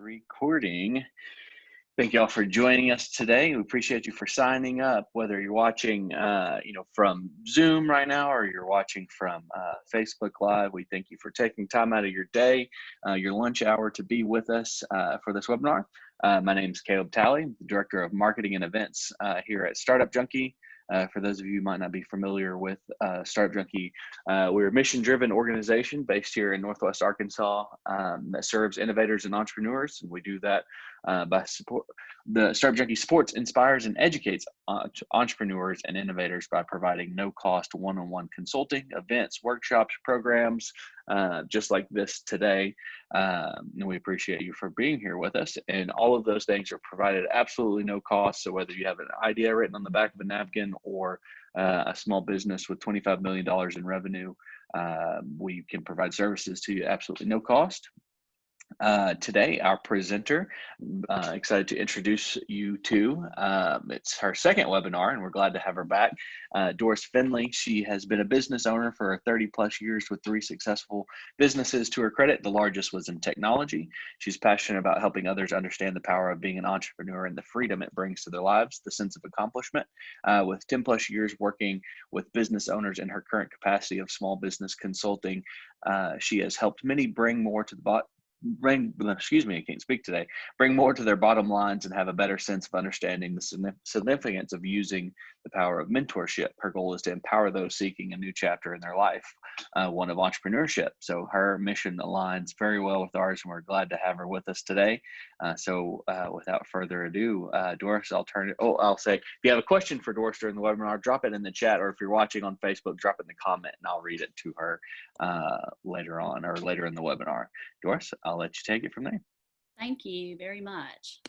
Recording. Thank you all for joining us today. We appreciate you for signing up, whether you're watching from Zoom right now or you're watching from Facebook Live. We thank you for taking time out of your day, your lunch hour, to be with us for this webinar. My name is Caleb Talley, Director of Marketing and Events here at Startup Junkie. For those of you who might not be familiar with Startup Junkie, we're a mission-driven organization based here in Northwest Arkansas that serves innovators and entrepreneurs. And we do that by support. The Startup Junkie supports, inspires, and educates entrepreneurs and innovators by providing no-cost one-on-one consulting, events, workshops, programs, just like this today. And we appreciate you for being here with us. And all of those things are provided at absolutely no cost. So whether you have an idea written on the back of a napkin or a small business with $25 million in revenue, we can provide services to you at absolutely no cost. Today, our presenter, excited to introduce you to, it's her second webinar, and we're glad to have her back. Doris Finley. She has been a business owner for 30 plus years with 3 successful businesses to her credit. The largest was in technology. She's passionate about helping others understand the power of being an entrepreneur and the freedom it brings to their lives, the sense of accomplishment. With 10 plus years working with business owners in her current capacity of small business consulting, she has helped many bring more to the bring more to their bottom lines and have a better sense of understanding the significance of using the power of mentorship. Her goal is to empower those seeking a new chapter in their life, one of entrepreneurship. So her mission aligns very well with ours, and we're glad to have her with us today. Without further ado, Doris, I'll say, if you have a question for Doris during the webinar, drop it in the chat, or if you're watching on Facebook, drop it in the comment and I'll read it to her later on or later in the webinar. Doris, I'll let you take it from there. Thank you very much.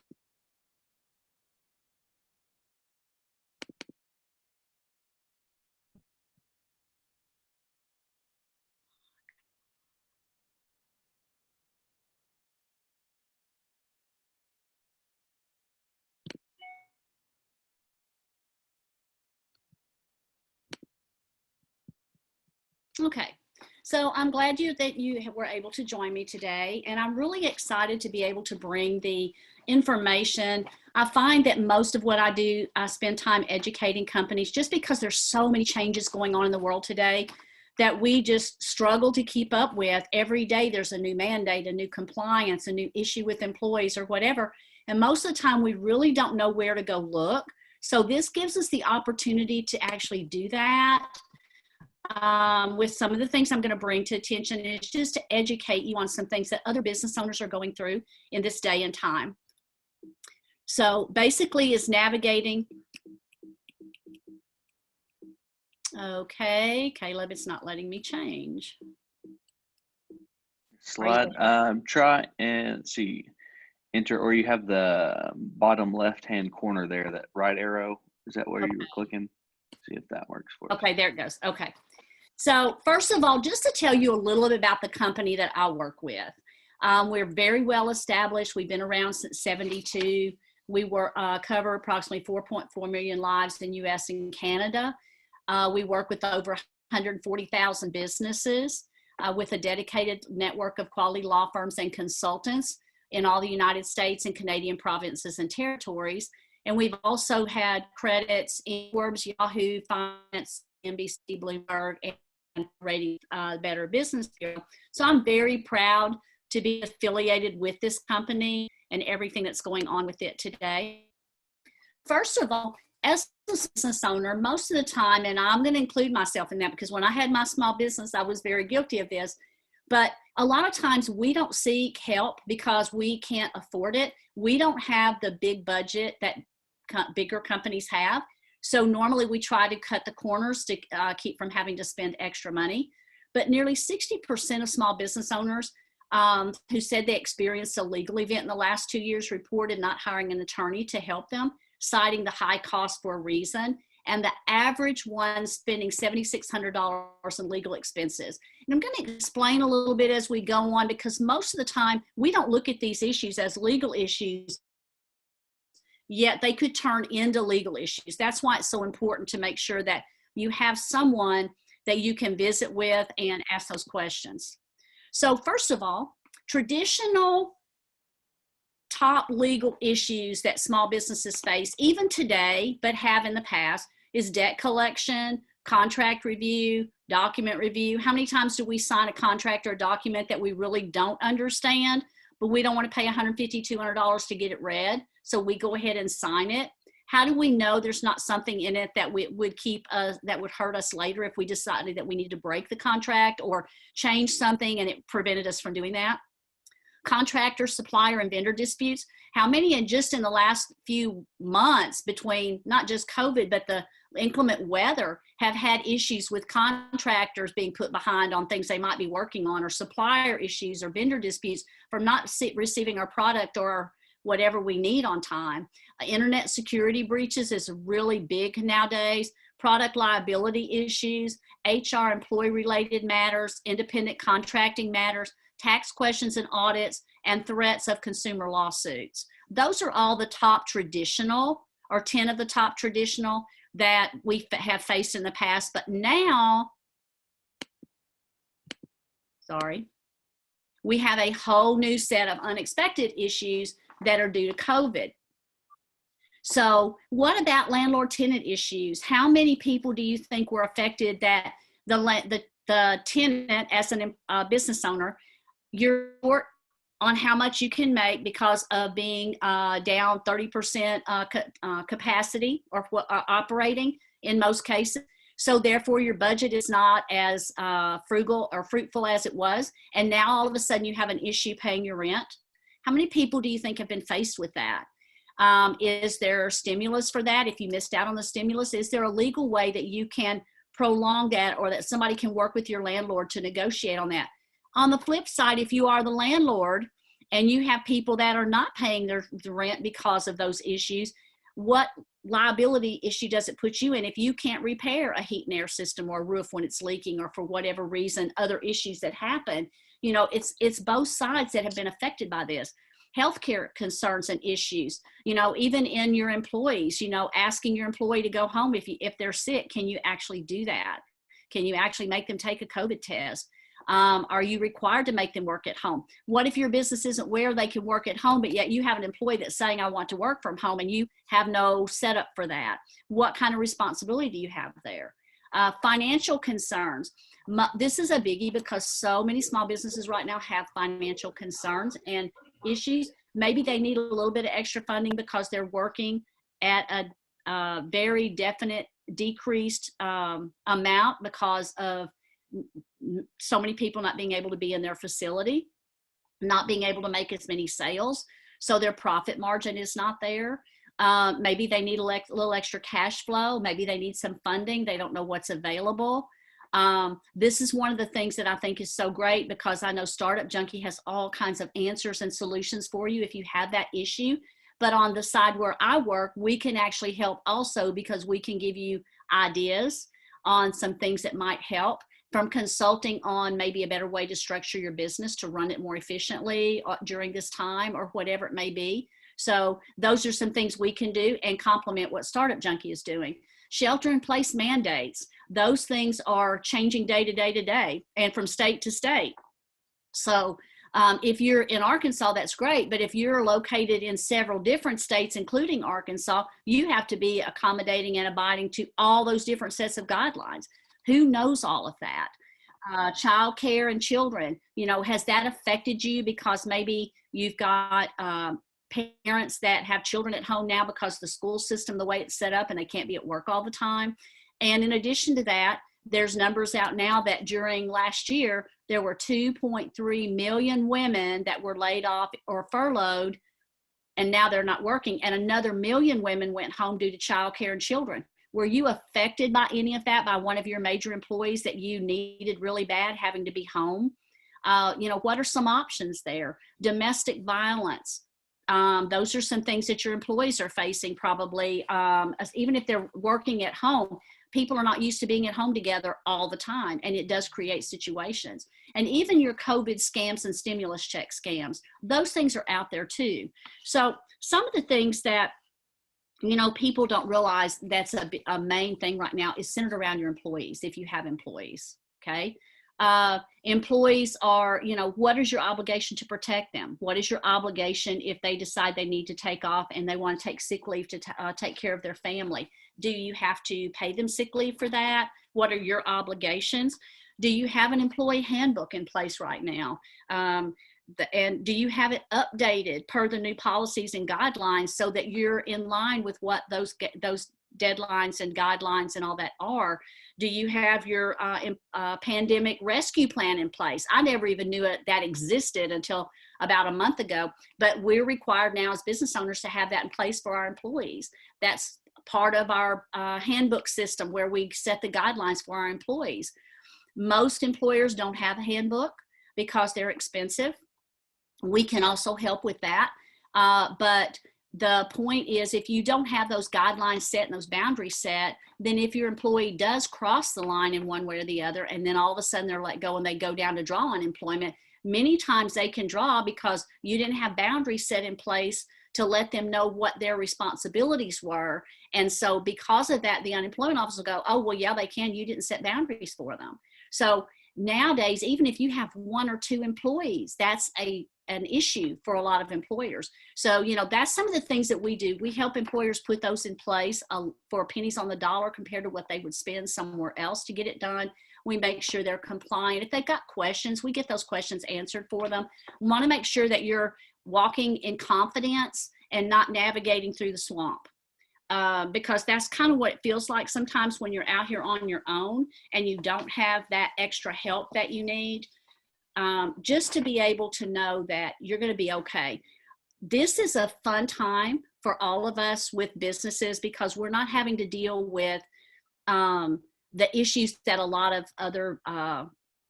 Okay. So I'm glad that you were able to join me today, and I'm really excited to be able to bring the information. I find that most of what I do, I spend time educating companies just because there's so many changes going on in the world today that we just struggle to keep up with. Every day there's a new mandate, a new compliance, a new issue with employees or whatever. And most of the time we really don't know where to go look. So this gives us the opportunity to actually do that. With some of the things I'm going to bring to attention is just to educate you on some things that other business owners are going through in this day and time. So basically is navigating. Okay, Caleb, it's not letting me change. Slide, try and see, enter, or you have the bottom left-hand corner there, that right arrow. Is that where you were clicking? See if that works for you. Okay, there it goes. Okay. So first of all, just to tell you a little bit about the company that I work with. We're very well established. We've been around since '72. We cover approximately 4.4 million lives in US and Canada. We work with over 140,000 businesses with a dedicated network of quality law firms and consultants in all the United States and Canadian provinces and territories. And we've also had credits in Forbes, Yahoo, Finance, NBC, Bloomberg, and Rating Better Business Bureau. So I'm very proud to be affiliated with this company and everything that's going on with it today. First of all, as a business owner, most of the time, and I'm going to include myself in that because when I had my small business, I was very guilty of this. But a lot of times we don't seek help because we can't afford it. We don't have the big budget that bigger companies have. So normally we try to cut the corners to keep from having to spend extra money. But nearly 60% of small business owners who said they experienced a legal event in the last 2 years reported not hiring an attorney to help them, citing the high cost for a reason. And the average one spending $7,600 in legal expenses. And I'm going to explain a little bit as we go on because most of the time we don't look at these issues as legal issues, yet they could turn into legal issues. That's why it's so important to make sure that you have someone that you can visit with and ask those questions. So first of all, traditional top legal issues that small businesses face, even today, but have in the past, is debt collection, contract review, document review. How many times do we sign a contract or a document that we really don't understand, but we don't want to pay $150, $200 to get it read, so we go ahead and sign it? How do we know there's not something in it that would keep us, that would hurt us later if we decided that we need to break the contract or change something and it prevented us from doing that? Contractor, supplier, and vendor disputes. How many in just in the last few months, between not just COVID, but the inclement weather, have had issues with contractors being put behind on things they might be working on, or supplier issues or vendor disputes from not receiving our product or whatever we need on time? Internet security breaches is really big nowadays. Product liability issues, HR employee related matters, independent contracting matters, tax questions and audits, and threats of consumer lawsuits. Those are all the top traditional, or 10 of the top traditional, that we have faced in the past. But now, we have a whole new set of unexpected issues that are due to COVID. So what about landlord-tenant issues? How many people do you think were affected that the tenant, as a business owner, you're short on how much you can make because of being down 30% capacity or operating in most cases. So therefore your budget is not as frugal or fruitful as it was. And now all of a sudden you have an issue paying your rent. How many people do you think have been faced with that? Is there stimulus for that? If you missed out on the stimulus, is there a legal way that you can prolong that, or that somebody can work with your landlord to negotiate on that? On the flip side, if you are the landlord and you have people that are not paying the rent because of those issues, what liability issue does it put you in if you can't repair a heat and air system or a roof when it's leaking, or for whatever reason, other issues that happen? You know, it's both sides that have been affected by this. Healthcare concerns and issues, you know, even in your employees, you know, asking your employee to go home if they're sick. Can you actually do that? Can you actually make them take a COVID test? Are you required to make them work at home? What if your business isn't where they can work at home, but yet you have an employee that's saying, I want to work from home, and you have no setup for that? What kind of responsibility do you have there? Financial concerns. This is a biggie because so many small businesses right now have financial concerns and issues. Maybe they need a little bit of extra funding because they're working at a very definite decreased amount because of so many people not being able to be in their facility, not being able to make as many sales. So their profit margin is not there. Maybe they need a little extra cash flow. Maybe they need some funding. They don't know what's available. This is one of the things that I think is so great, because I know Startup Junkie has all kinds of answers and solutions for you if you have that issue. But on the side where I work, we can actually help also, because we can give you ideas on some things that might help, from consulting on maybe a better way to structure your business to run it more efficiently during this time, or whatever it may be. So those are some things we can do and complement what Startup Junkie is doing. Shelter in place mandates, those things are changing day to day to day and from state to state. So if you're in Arkansas, that's great. But if you're located in several different states, including Arkansas, you have to be accommodating and abiding to all those different sets of guidelines. Who knows all of that? Child care and children, you know, has that affected you because maybe you've got parents that have children at home now because the school system, the way it's set up, and they can't be at work all the time? And in addition to that, there's numbers out now that during last year, there were 2.3 million women that were laid off or furloughed, and now they're not working. And another million women went home due to child care and children. Were you affected by any of that, by one of your major employees that you needed really bad having to be home? You know, what are some options there? Domestic violence. Those are some things that your employees are facing probably, even if they're working at home. People are not used to being at home together all the time, and it does create situations. And even your COVID scams and stimulus check scams, those things are out there too. So some of the things that, you know, people don't realize that's a main thing right now is centered around your employees, if you have employees, okay? Employees are, what is your obligation to protect them? What is your obligation if they decide they need to take off and they want to take sick leave to take care of their family? Do you have to pay them sick leave for that? What are your obligations? Do you have an employee handbook in place right now? And do you have it updated per the new policies and guidelines so that you're in line with what those deadlines and guidelines and all that are? Do you have your pandemic rescue plan in place? I never even knew that existed until about a month ago, but we're required now as business owners to have that in place for our employees. That's part of our handbook system where we set the guidelines for our employees. Most employers don't have a handbook because they're expensive. We can also help with that. But the point is, if you don't have those guidelines set and those boundaries set, then if your employee does cross the line in one way or the other, and then all of a sudden they're let go and they go down to draw unemployment, many times they can draw because you didn't have boundaries set in place to let them know what their responsibilities were. And so because of that, the unemployment office will go, oh, well, yeah, they can. You didn't set boundaries for them. So nowadays, even if you have 1 or 2 employees, that's an issue for a lot of employers. So, that's some of the things that we do. We help employers put those in place for pennies on the dollar compared to what they would spend somewhere else to get it done. We make sure they're compliant. If they've got questions, we get those questions answered for them. We want to make sure that you're walking in confidence and not navigating through the swamp. Because that's kind of what it feels like sometimes when you're out here on your own and you don't have that extra help that you need. Just to be able to know that you're going to be okay. This is a fun time for all of us with businesses because we're not having to deal with the issues that a lot of other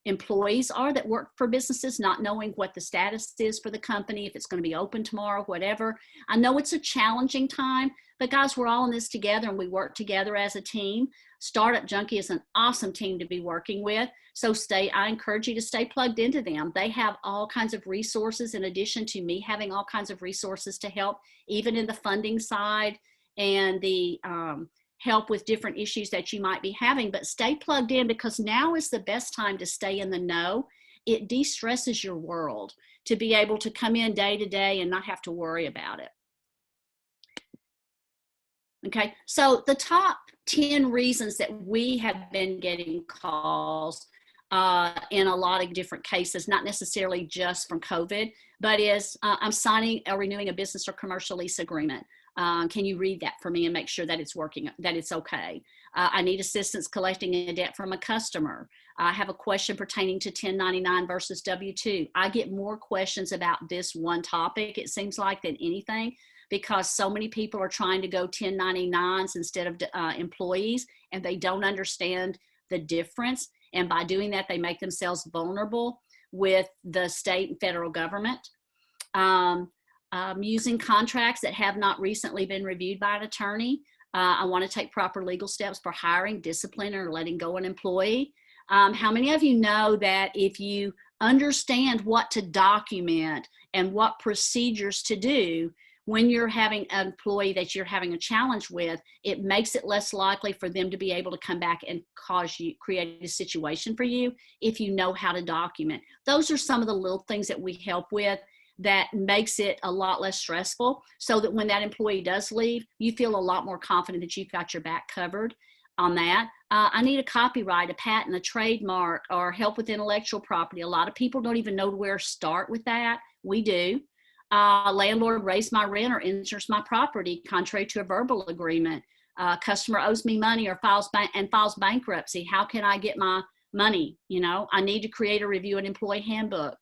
employees are that work for businesses, not knowing what the status is for the company, if it's going to be open tomorrow, whatever. I know it's a challenging time, but guys, we're all in this together and we work together as a team. Startup Junkie is an awesome team to be working with. So I encourage you to stay plugged into them. They have all kinds of resources in addition to me having all kinds of resources to help, even in the funding side and the help with different issues that you might be having. But stay plugged in because now is the best time to stay in the know. It de-stresses your world to be able to come in day to day and not have to worry about it. Okay, so the top 10 reasons that we have been getting calls in a lot of different cases, not necessarily just from COVID, but is I'm signing or renewing a business or commercial lease agreement. Can you read that for me and make sure that it's working, that it's okay? I need assistance collecting a debt from a customer. I have a question pertaining to 1099 versus W-2. I get more questions about this one topic, it seems like, than anything, because so many people are trying to go 1099s instead of employees, and they don't understand the difference. And by doing that, they make themselves vulnerable with the state and federal government. Using contracts that have not recently been reviewed by an attorney. I want to take proper legal steps for hiring, discipline, or letting go an employee. How many of you know that if you understand what to document and what procedures to do when you're having an employee that you're having a challenge with, it makes it less likely for them to be able to come back and create a situation for you if you know how to document. Those are some of the little things that we help with that makes it a lot less stressful, so that when that employee does leave, you feel a lot more confident that you've got your back covered on that. I need a copyright, a patent, a trademark, or help with intellectual property. A lot of people don't even know where to start with that. We do. Landlord raised my rent or enters my property contrary to a verbal agreement. Customer owes me money or files bankruptcy. How can I get my money? I need to create or review an employee handbook.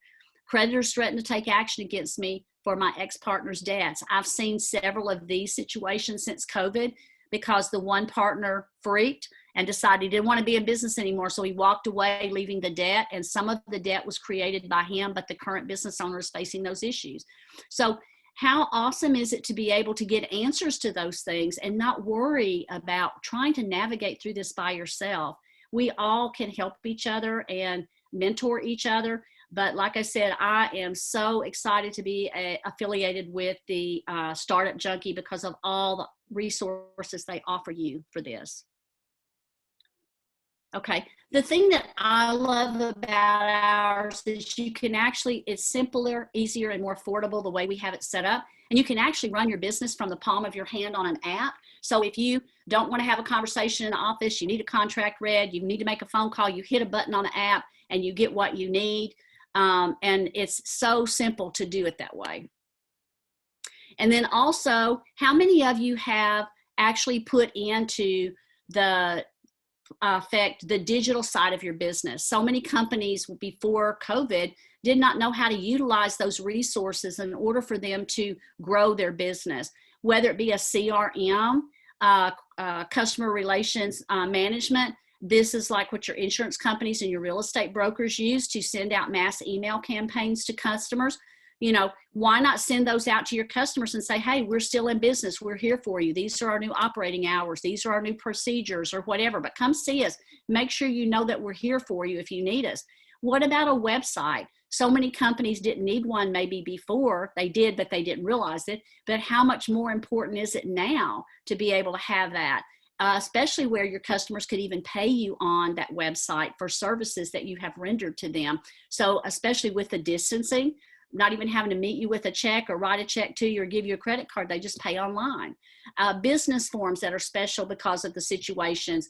Creditors threaten to take action against me for my ex-partner's debts. I've seen several of these situations since COVID because the one partner freaked and decided he didn't want to be in business anymore. So he walked away, leaving the debt, and some of the debt was created by him, but the current business owner is facing those issues. So how awesome is it to be able to get answers to those things and not worry about trying to navigate through this by yourself? We all can help each other and mentor each other. But like I said, I am so excited to be affiliated with the Startup Junkie because of all the resources they offer you for this. Okay. The thing that I love about ours is you can actually, it's simpler, easier, and more affordable the way we have it set up. And you can actually run your business from the palm of your hand on an app. So if you don't want to have a conversation in the office, you need a contract read, you need to make a phone call, you hit a button on the app and you get what you need. And it's so simple to do it that way. And then also, how many of you have actually put into the the digital side of your business? So many companies before COVID did not know how to utilize those resources in order for them to grow their business, whether it be a CRM, customer relations management. This is like what your insurance companies and your real estate brokers use to send out mass email campaigns to customers. You know, why not send those out to your customers and say, hey, we're still in business. We're here for you. These are our new operating hours. These are our new procedures or whatever, but come see us. Make sure you know that we're here for you if you need us. What about a website? So many companies didn't need one maybe before. They did, but they didn't realize it. But how much more important is it now to be able to have that? Especially where your customers could even pay you on that website for services that you have rendered to them. So especially with the distancing, not even having to meet you with a check or write a check to you or give you a credit card, they just pay online. Business forms that are special because of the situations.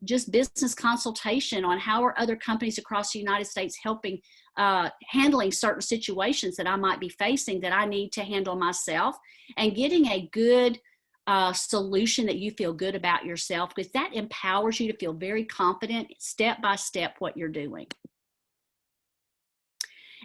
Just business consultation on how are other companies across the United States helping handling certain situations that I might be facing that I need to handle myself, and getting a good solution that you feel good about yourself, because that empowers you to feel very confident step by step what you're doing.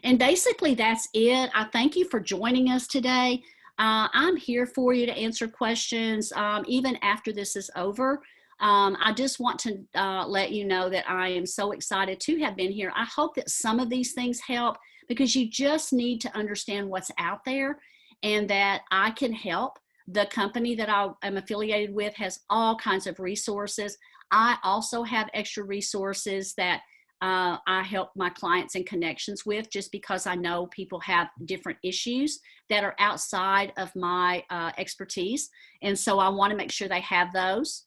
And basically that's it. I thank you for joining us today. I'm here for you to answer questions even after this is over. I just want to let you know that I am so excited to have been here. I hope that some of these things help, because you just need to understand what's out there and that I can help. The company that I am affiliated with has all kinds of resources. I also have extra resources that I help my clients and connections with, just because I know people have different issues that are outside of my expertise. And so I want to make sure they have those.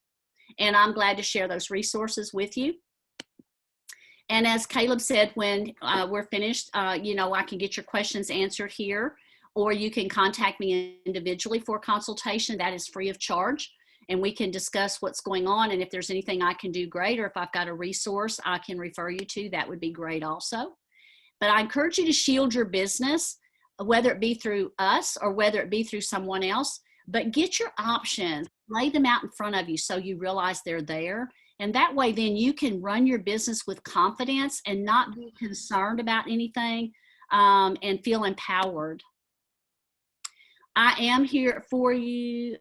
And I'm glad to share those resources with you. And as Caleb said, when we're finished, you know, I can get your questions answered here, or you can contact me individually for a consultation. That is free of charge. And we can discuss what's going on. And if there's anything I can do great, or if I've got a resource I can refer you to, that would be great also. But I encourage you to shield your business, whether it be through us or whether it be through someone else, but get your options, lay them out in front of you so you realize they're there. And that way, then you can run your business with confidence and not be concerned about anything and feel empowered. I am here for you.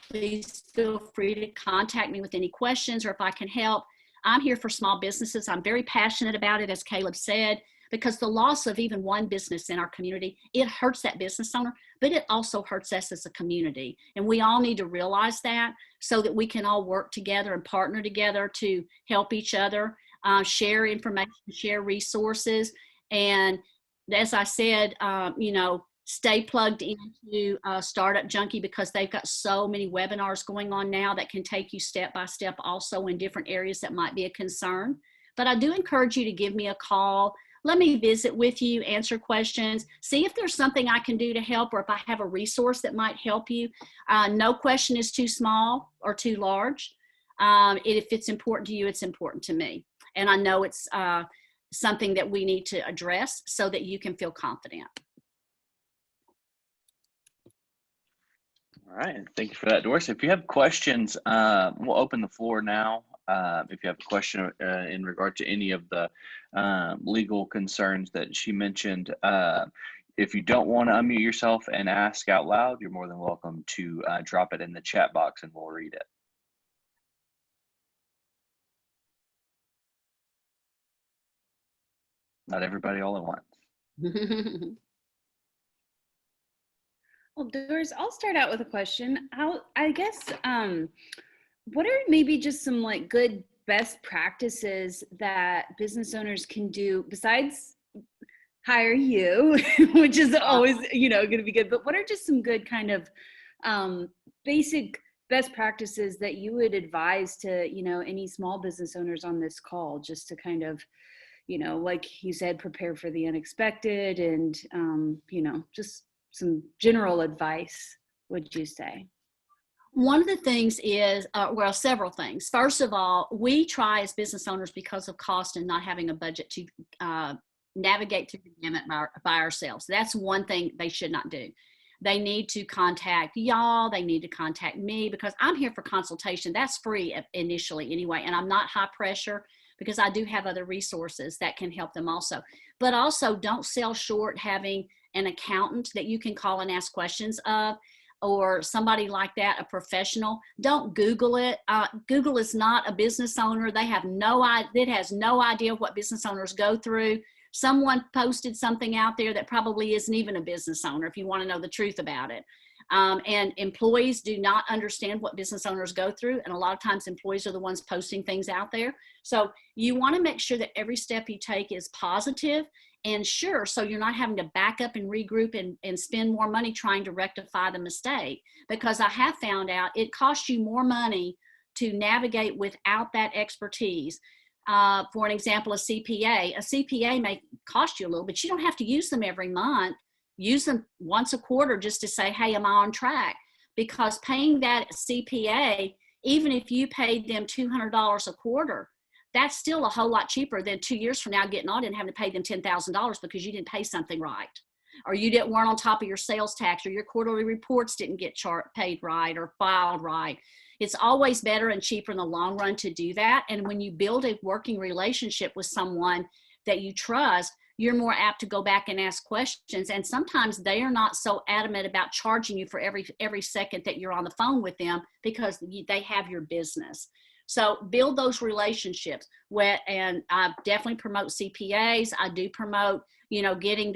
Please feel free to contact me with any questions or if I can help. I'm here for small businesses. I'm very passionate about it, as Caleb said, because the loss of even one business in our community, it hurts that business owner, but it also hurts us as a community. And we all need to realize that so that we can all work together and partner together to help each other, share information, share resources. And as I said, you know, stay plugged into Startup Junkie, because they've got so many webinars going on now that can take you step by step also in different areas that might be a concern. But I do encourage you to give me a call. Let me visit with you, answer questions, see if there's something I can do to help, or if I have a resource that might help you. No question is too small or too large. If it's important to you, it's important to me. And I know it's something that we need to address so that you can feel confident. All right, thank you for that, Doris. If you have questions, we'll open the floor now. If you have a question in regard to any of the legal concerns that she mentioned, if you don't want to unmute yourself and ask out loud, you're more than welcome to drop it in the chat box and we'll read it. Not everybody all at once. Well, Doris, I'll start out with a question. I guess, what are maybe just some like good best practices that business owners can do besides hire you, which is always, you know, going to be good, but what are just some good kind of basic best practices that you would advise to, any small business owners on this call, just to kind of, like you said, prepare for the unexpected and, just some general advice, would you say? One of the things is, well, several things. First of all, we try as business owners, because of cost and not having a budget, to navigate through the gamut by ourselves. That's one thing they should not do. They need to contact y'all. They need to contact me, because I'm here for consultation. That's free initially anyway. And I'm not high pressure, because I do have other resources that can help them also. But also, don't sell short having an accountant that you can call and ask questions of, or somebody like that, a professional. Don't Google it. Google is not a business owner. It has no idea what business owners go through. Someone posted something out there that probably isn't even a business owner, if you want to know the truth about it. And employees do not understand what business owners go through. And a lot of times employees are the ones posting things out there. So you want to make sure that every step you take is positive and sure, so you're not having to back up and regroup and spend more money trying to rectify the mistake. Because I have found out it costs you more money to navigate without that expertise. For an example, a CPA may cost you a little, but you don't have to use them every month. Use them once a quarter just to say, hey, am I on track? Because paying that CPA, even if you paid them $200 a quarter, that's still a whole lot cheaper than 2 years from now getting on and having to pay them $10,000 because you didn't pay something right, or you weren't on top of your sales tax, or your quarterly reports didn't get paid right or filed right. It's always better and cheaper in the long run to do that. And when you build a working relationship with someone that you trust, you're more apt to go back and ask questions. And sometimes they are not so adamant about charging you for every second that you're on the phone with them, because they have your business. So build those relationships. And I definitely promote CPAs. I do promote, getting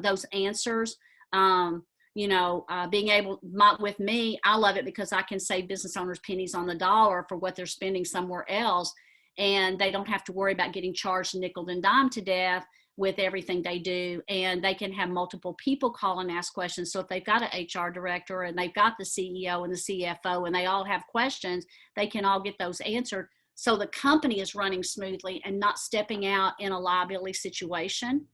those answers. Being able, with me, I love it because I can save business owners pennies on the dollar for what they're spending somewhere else. And they don't have to worry about getting charged nickel and dime to death with everything they do. And they can have multiple people call and ask questions. So if they've got an HR director and they've got the CEO and the CFO and they all have questions, they can all get those answered. So the company is running smoothly and not stepping out in a liability situation.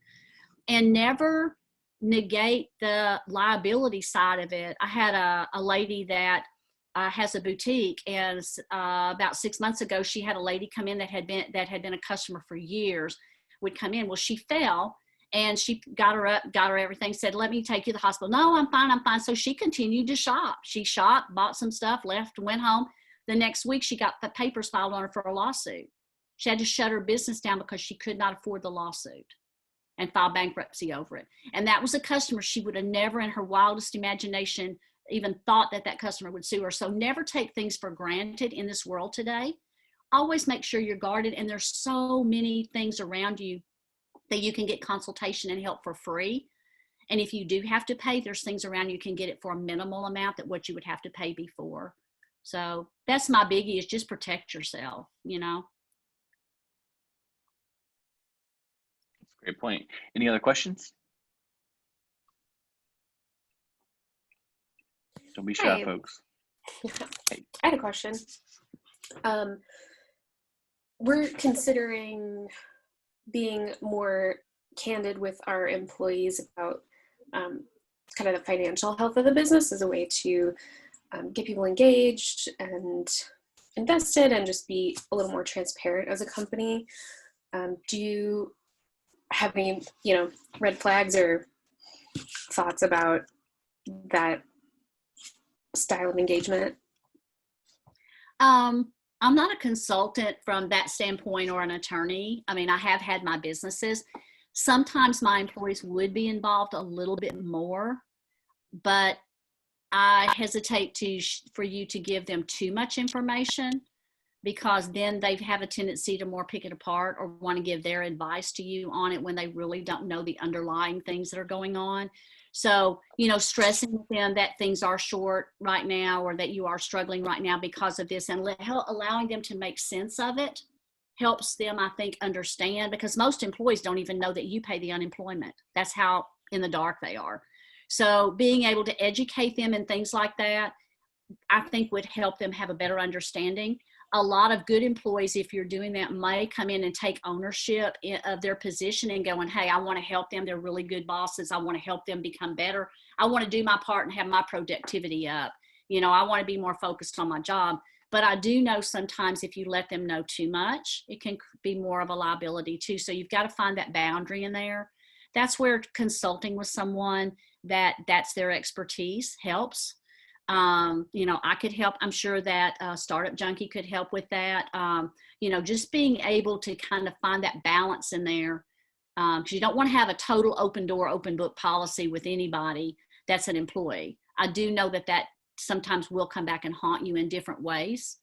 And never negate the liability side of it. I had a lady that has a boutique, and about 6 months ago, she had a lady come in that had been a customer for years, would come in. Well, she fell, and she got her up, got her everything, said, let me take you to the hospital. No, I'm fine. So she continued to shop. She shopped, bought some stuff, left, went home. The next week, she got the papers filed on her for a lawsuit. She had to shut her business down because she could not afford the lawsuit and file bankruptcy over it. And that was a customer she would have never in her wildest imagination even thought that customer would sue her. So never take things for granted in this world today. Always make sure you're guarded. And there's so many things around you that you can get consultation and help for free. And if you do have to pay, there's things around you can get it for a minimal amount that what you would have to pay before. So that's my biggie, is just protect yourself, Great point. Any other questions? Don't be shy, folks. Hey. I had a question. We're considering being more candid with our employees about kind of the financial health of the business as a way to get people engaged and invested and just be a little more transparent as a company. Do you have any, red flags or thoughts about that style of engagement? I'm not a consultant from that standpoint or an attorney. I mean, I have had my businesses. Sometimes my employees would be involved a little bit more, but I hesitate for you to give them too much information, because then they have a tendency to more pick it apart or want to give their advice to you on it when they really don't know the underlying things that are going on. So, stressing with them that things are short right now, or that you are struggling right now because of this, and allowing them to make sense of it helps them, I think, understand, because most employees don't even know that you pay the unemployment. That's how in the dark they are. So being able to educate them and things like that, I think would help them have a better understanding. A lot of good employees, if you're doing that, may come in and take ownership of their position and going, hey, I want to help them. They're really good bosses. I want to help them become better. I want to do my part and have my productivity up. You know, I want to be more focused on my job. But I do know sometimes if you let them know too much, it can be more of a liability too. So you've got to find that boundary in there. That's where consulting with someone that's their expertise helps. You know, I could help. I'm sure that Startup Junkie could help with that. You know, just being able to kind of find that balance in there, because you don't want to have a total open door, open book policy with anybody that's an employee. I do know that sometimes will come back and haunt you in different ways.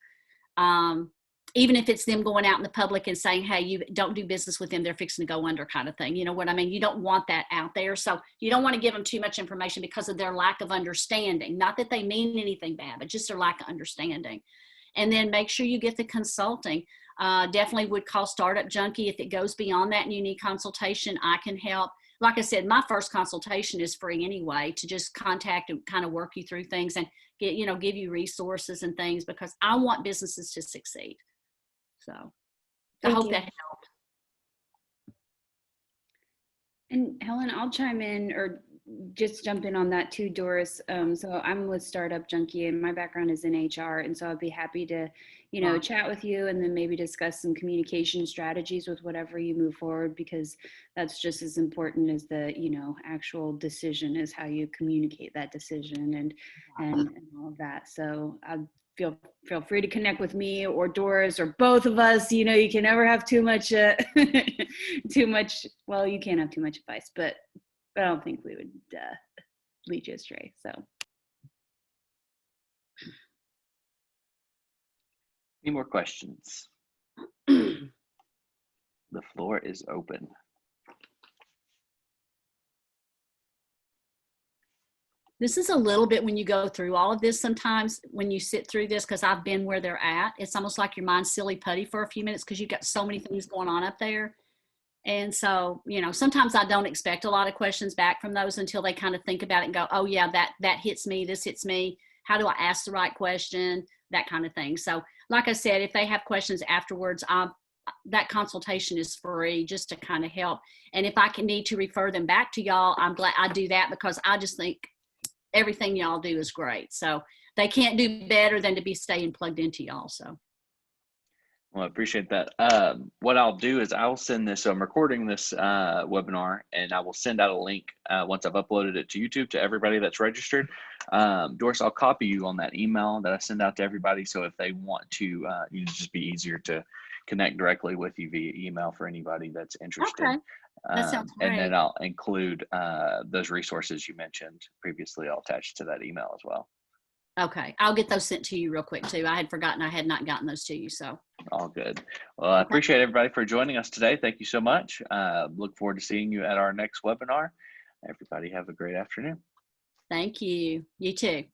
Even if it's them going out in the public and saying, hey, you don't do business with them, they're fixing to go under kind of thing. You know what I mean? You don't want that out there. So you don't want to give them too much information because of their lack of understanding. Not that they mean anything bad, but just their lack of understanding. And then make sure you get the consulting. Definitely would call Startup Junkie. If it goes beyond that and you need consultation, I can help. Like I said, my first consultation is free anyway, to just contact and kind of work you through things and get, you know, give you resources and things, because I want businesses to succeed. So I hope that helped. And Helen, I'll chime in or just jump in on that too, Doris. So I'm with Startup Junkie and my background is in HR. And so I'd be happy to, you know, chat with you and then maybe discuss some communication strategies with whatever you move forward, because that's just as important as the, you know, actual decision is how you communicate that decision and all of that. So I'd feel free to connect with me or Doris or both of us. You know, you can never have too much, well, you can't have too much advice, but I don't think we would lead you astray. So. Any more questions? The floor is open. This is a little bit when you go through all of this, sometimes when you sit through this, because I've been where they're at, it's almost like your mind's silly putty for a few minutes because you've got so many things going on up there. And so, you know, sometimes I don't expect a lot of questions back from those until they kind of think about it and go, oh yeah, that hits me, this hits me. How do I ask the right question? That kind of thing. So like I said, if they have questions afterwards, that consultation is free just to kind of help. And if I can need to refer them back to y'all, I'm glad I do that, because I just think everything y'all do is great. So they can't do better than to be staying plugged into y'all. So. Well, I appreciate that. What I'll do is I'll send this, so I'm recording this webinar, and I will send out a link once I've uploaded it to YouTube to everybody that's registered. Doris, I'll copy you on that email that I send out to everybody. So if they want to, it'd just be easier to connect directly with you via email for anybody that's interested. Okay. That sounds great. And then I'll include those resources you mentioned previously. I'll attach to that email as well. Okay. I'll get those sent to you real quick too. I had forgotten I had not gotten those to you. So. All good. Well, I appreciate everybody for joining us today. Thank you so much. Look forward to seeing you at our next webinar. Everybody have a great afternoon. Thank you. You too.